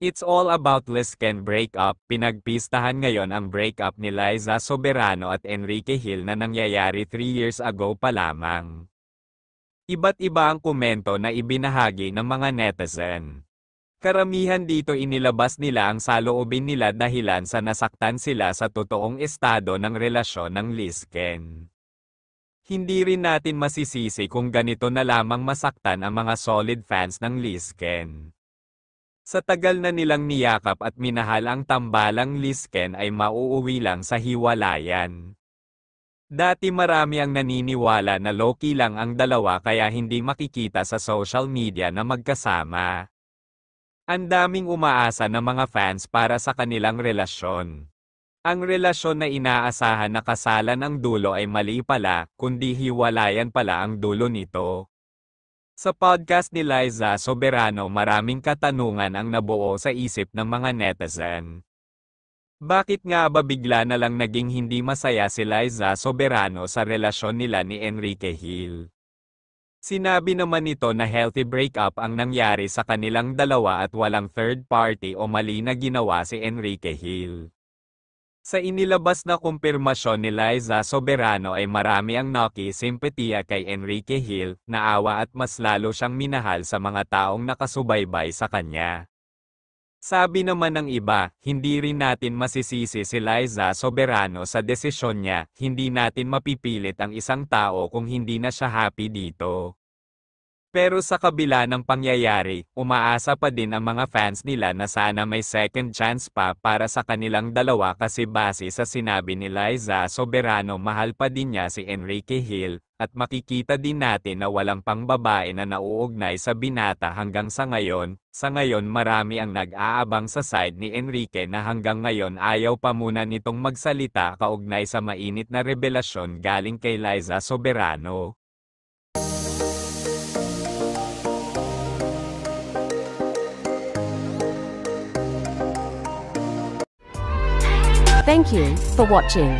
It's all about Lisken breakup. Pinagpistahan ngayon ang breakup ni Liza Soberano at Enrique Hill na nangyayari 3 years ago pa lamang. Iba't iba ang komento na ibinahagi ng mga netizen. Karamihan dito inilabas nila ang saloobin nila dahilan sa nasaktan sila sa totoong estado ng relasyon ng Lisken. Hindi rin natin masisisi kung ganito na lamang masaktan ang mga solid fans ng Lisken. Sa tagal na nilang niyakap at minahal ang tambalang Lisken ay mauuwi lang sa hiwalayan. Dati marami ang naniniwala na low-key lang ang dalawa kaya hindi makikita sa social media na magkasama. Ang daming umaasa ng mga fans para sa kanilang relasyon. Ang relasyon na inaasahan na kasalan ang dulo ay mali pala, kundi hiwalayan pala ang dulo nito. Sa podcast ni Liza Soberano maraming katanungan ang nabuo sa isip ng mga netizen. Bakit nga ba bigla na lang naging hindi masaya si Liza Soberano sa relasyon nila ni Enrique Hill? Sinabi naman nito na healthy breakup ang nangyari sa kanilang dalawa at walang third party o mali na ginawa si Enrique Hill. Sa inilabas na kumpirmasyon ni Liza Soberano ay marami ang nakisimpatiya kay Enrique Hill, naawa at mas lalo siyang minahal sa mga taong nakasubaybay sa kanya. Sabi naman ng iba, hindi rin natin masisisi si Liza Soberano sa desisyon niya, hindi natin mapipilit ang isang tao kung hindi na siya happy dito. Pero sa kabila ng pangyayari, umaasa pa din ang mga fans nila na sana may second chance pa para sa kanilang dalawa kasi base sa sinabi ni Liza Soberano mahal pa din niya si Enrique Hill, at makikita din natin na walang pang babae na nauugnay sa binata hanggang sa ngayon. Sa ngayon marami ang nag-aabang sa side ni Enrique na hanggang ngayon ayaw pa muna nitong magsalita kaugnay sa mainit na revelasyon galing kay Liza Soberano. Thank you for watching.